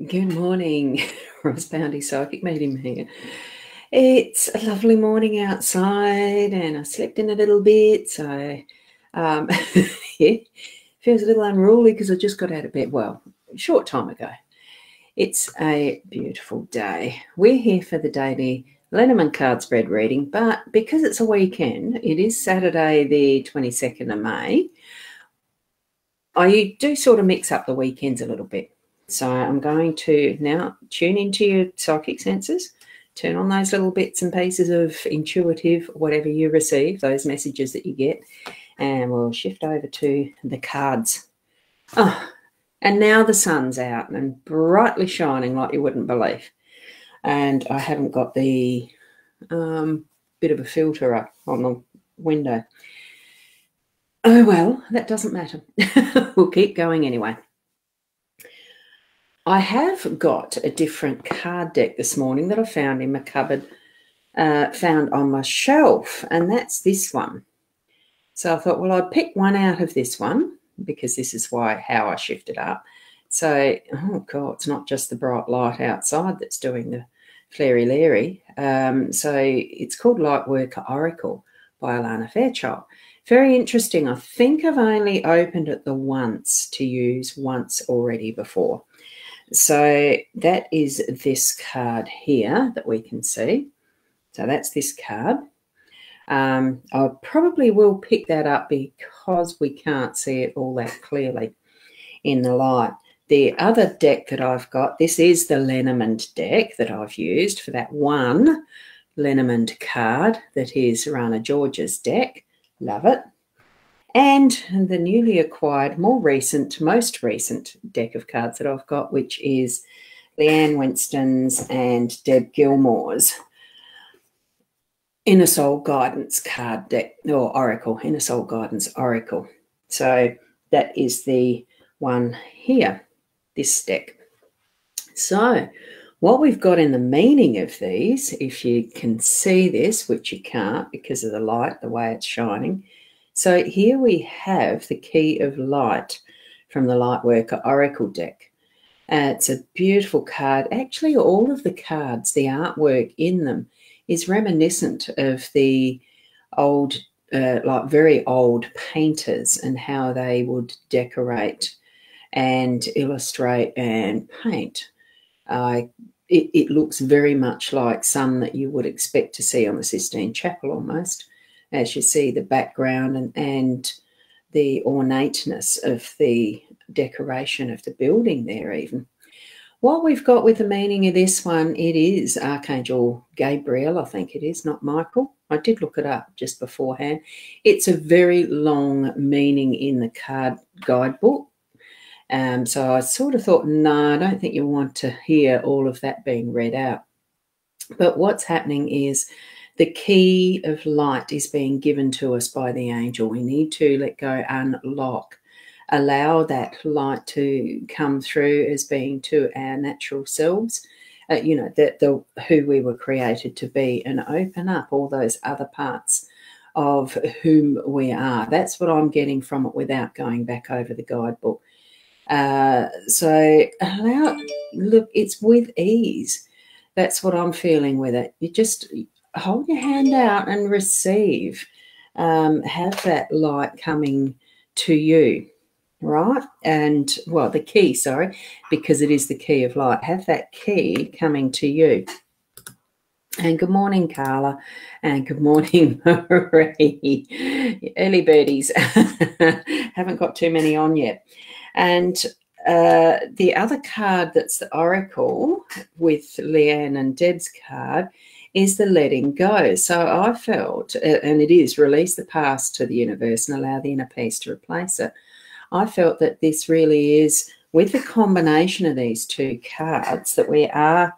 Good morning, Ross Bounty Psychic Medium here. It's a lovely morning outside and I slept in a little bit, so yeah, feels a little unruly because I just got out of bed, well, a short time ago. It's a beautiful day. We're here for the Daily Lenormand card spread reading, but because it's a weekend, it is Saturday the 22nd of May, I do sort of mix up the weekends a little bit. So I'm going to now tune into your psychic senses, turn on those little bits and pieces of intuitive, whatever you receive, those messages that you get, and we'll shift over to the cards. Oh, and now the sun's out and brightly shining like you wouldn't believe. And I haven't got the bit of a filter up on the window. Oh, well, that doesn't matter. We'll keep going anyway. I have got a different card deck this morning that I found in my cupboard, found on my shelf, and that's this one. So I thought, well, I'd pick one out of this one because this is how I shifted up. So, oh, God, it's not just the bright light outside that's doing the flary-lary. So it's called Lightworker Oracle by Alana Fairchild. Very interesting. I think I've only opened it the once to use once already before. So that is this card here that we can see. So that's this card. I probably will pick that up because we can't see it all that clearly in the light. The other deck that I've got, this is the Lenormand deck that I've used for that one Lenormand card that is Rana George's deck. Love it. And the newly acquired, most recent deck of cards that I've got, which is Leanne Winston's and Deb Gilmore's Inner Soul Guidance card deck, or Oracle, Inner Soul Guidance Oracle. So that is the one here, this deck. So what we've got in the meaning of these, if you can see this, which you can't because of the light, the way it's shining. So here we have the Key of Light from the Lightworker Oracle deck. It's a beautiful card. Actually, all of the cards, the artwork in them is reminiscent of the old, like very old painters and how they would decorate and illustrate and paint. It looks very much like some that you would expect to see on the Sistine Chapel almost, as you see the background and the ornateness of the decoration of the building there even. What we've got with the meaning of this one, it is Archangel Gabriel, I think it is, not Michael. I did look it up just beforehand. It's a very long meaning in the card guidebook. So I sort of thought, no, I don't think you want to hear all of that being read out. But what's happening is the key of light is being given to us by the angel. We need to let go, unlock, allow that light to come through as being to our natural selves, who we were created to be, and open up all those other parts of whom we are. That's what I'm getting from it without going back over the guidebook. So look, it's with ease. That's what I'm feeling with it. You just hold your hand out and receive. Have that light coming to you, right? And, well, the key, sorry, because it is the key of light. Have that key coming to you. And good morning, Carla, and good morning, Marie. Early birdies. Haven't got too many on yet. And the other card that's the Oracle with Leanne and Deb's card is the letting go. So I felt, and it is, release the past to the universe and allow the inner peace to replace it. I felt that this really is, with the combination of these two cards, that we are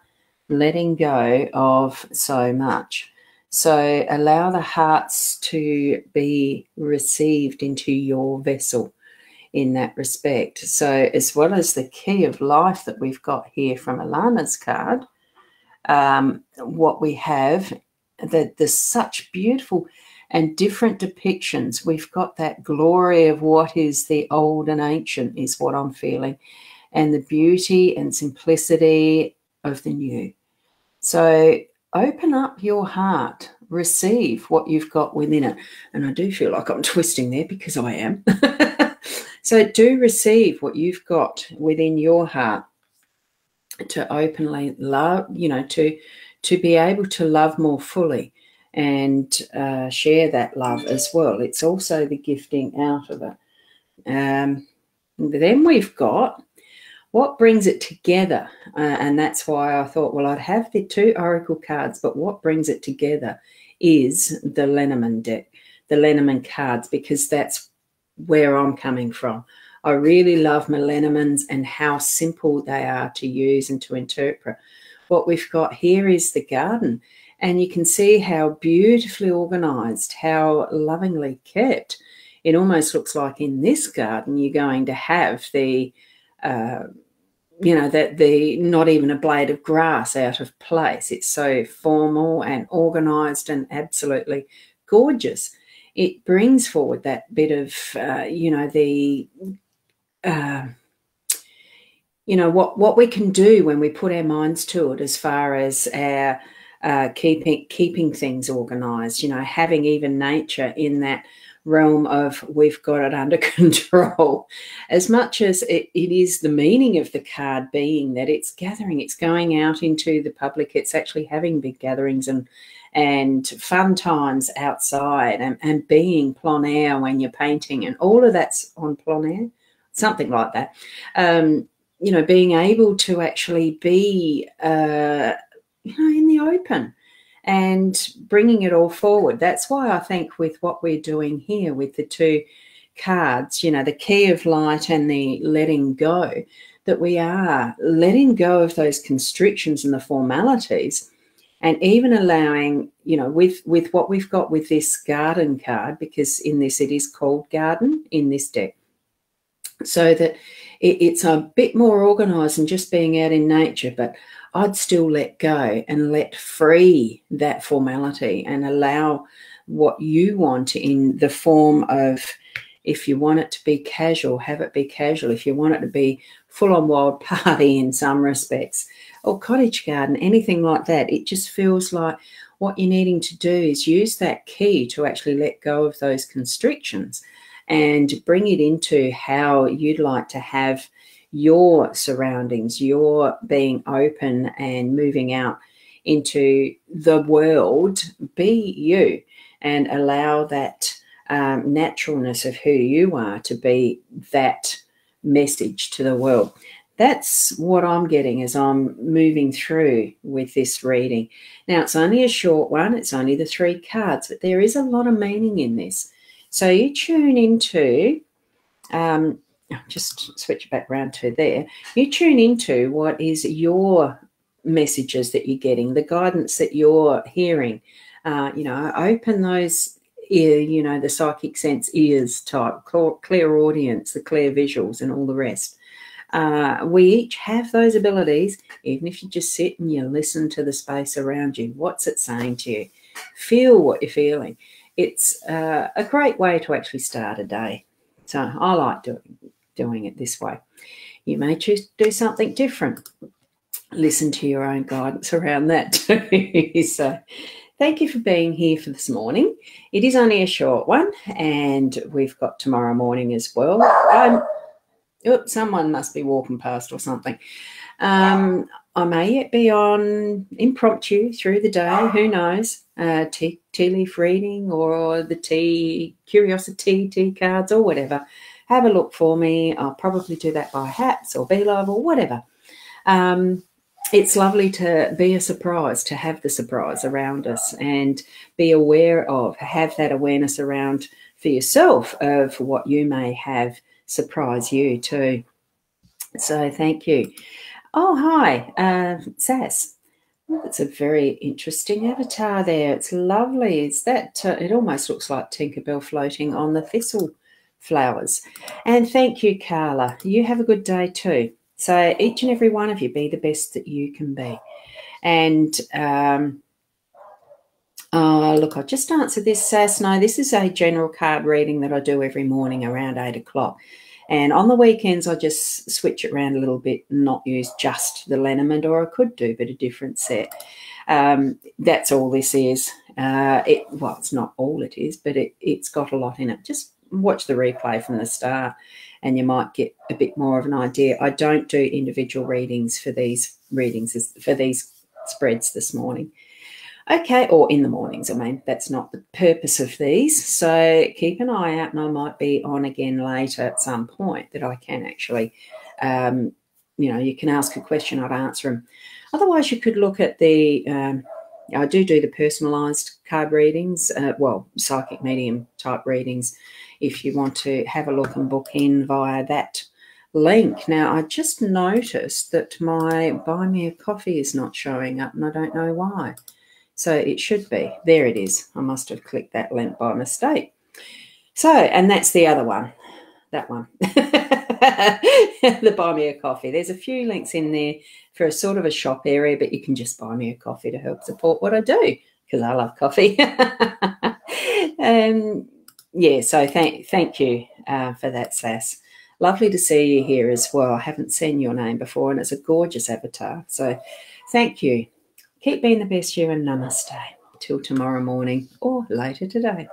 letting go of so much. So allow the hearts to be received into your vessel in that respect. So as well as the key of life that we've got here from Alana's card, what we have, that there's such beautiful and different depictions. We've got that glory of what is the old and ancient is what I'm feeling. and the beauty and simplicity of the new. So open up your heart, receive what you've got within it. And I do feel like I'm twisting there because I am. So do receive what you've got within your heart to openly love, to be able to love more fully and share that love as well. It's also the gifting out of it. Then we've got what brings it together, and that's why I thought, well, I'd have the 2 oracle cards, but what brings it together is the Lenormand deck, the Lenormand cards, because that's where I'm coming from. I really love my Lenormands and how simple they are to use and to interpret. What we've got here is the garden, and you can see how beautifully organised, how lovingly kept. It almost looks like in this garden you're going to have the not even a blade of grass out of place. It's so formal and organised and absolutely gorgeous. It brings forward that bit of, what we can do when we put our minds to it, as far as our keeping things organised, having even nature in that realm of we've got it under control. As much as it is the meaning of the card being that it's gathering, it's going out into the public, it's actually having big gatherings and fun times outside and being plein air when you're painting, and all of that's on plein air, something like that. Being able to actually be, in the open and bringing it all forward. That's why I think with what we're doing here with the 2 cards, the key of light and the letting go, that we are letting go of those constrictions and the formalities, and even allowing, with what we've got with this garden card, because in this it is called garden in this deck, so that it's a bit more organised than just being out in nature, but I'd still let go and let free that formality and allow what you want in the form of, if you want it to be casual, have it be casual. If you want it to be full-on wild party in some respects, or cottage garden, anything like that, it just feels like what you're needing to do is use that key to actually let go of those constrictions and bring it into how you'd like to have your surroundings, your being open and moving out into the world. Be you and allow that naturalness of who you are to be that message to the world. That's what I'm getting as I'm moving through with this reading. Now, it's only a short one. It's only the 3 cards, but there is a lot of meaning in this. So you tune into just switch it back around to there. You tune into what is your messages that you're getting, the guidance that you're hearing. Open those ear, the psychic sense ears type, clairaudience, the clear visuals and all the rest. We each have those abilities, even if you just sit and you listen to the space around you. What's it saying to you? Feel what you're feeling. It's a great way to actually start a day. So I like doing it this way. You may choose to do something different. Listen to your own guidance around that too. So thank you for being here for this morning. It is only a short one, and we've got tomorrow morning as well. Someone must be walking past or something. I may yet be on impromptu through the day. Who knows? Tea leaf reading or the curiosity tea cards or whatever. Have a look for me. I'll probably do that by Hats or BeLove or whatever. It's lovely to be a surprise, to have the surprise around us and be aware of, have that awareness around for yourself of what you may have surprise you too. So thank you. Oh, hi, Sass. That's a very interesting avatar there. It's lovely. Is that it almost looks like Tinkerbell floating on the thistle flowers. And thank you, Carla. You have a good day too. So each and every one of you be the best that you can be. And look, I just answered this, Sass. No, this is a general card reading that I do every morning around 8 o'clock. And on the weekends, I just switch it around a little bit and not use just the Lenormand, or I could do, but a different set. That's all this is. Well, it's not all it is, but it's got a lot in it. Just watch the replay from the start and you might get a bit more of an idea. I don't do individual readings for these spreads this morning. Okay, or in the mornings. I mean, that's not the purpose of these. So keep an eye out, and I might be on again later at some point that I can actually, you can ask a question, I'd answer them. Otherwise, you could look at the, I do the personalised card readings, psychic medium type readings, if you want to have a look and book in via that link. Now, I just noticed that my Buy Me a Coffee is not showing up, and I don't know why. So it should be. There it is. I must have clicked that link by mistake. So, and that's the other one, that one, the Buy Me a Coffee. There's a few links in there for a sort of a shop area, but you can just buy me a coffee to help support what I do, because I love coffee. So thank you for that, Sass. Lovely to see you here as well. I haven't seen your name before, and it's a gorgeous avatar. So thank you. Keep being the best you, and namaste. Till tomorrow morning or later today.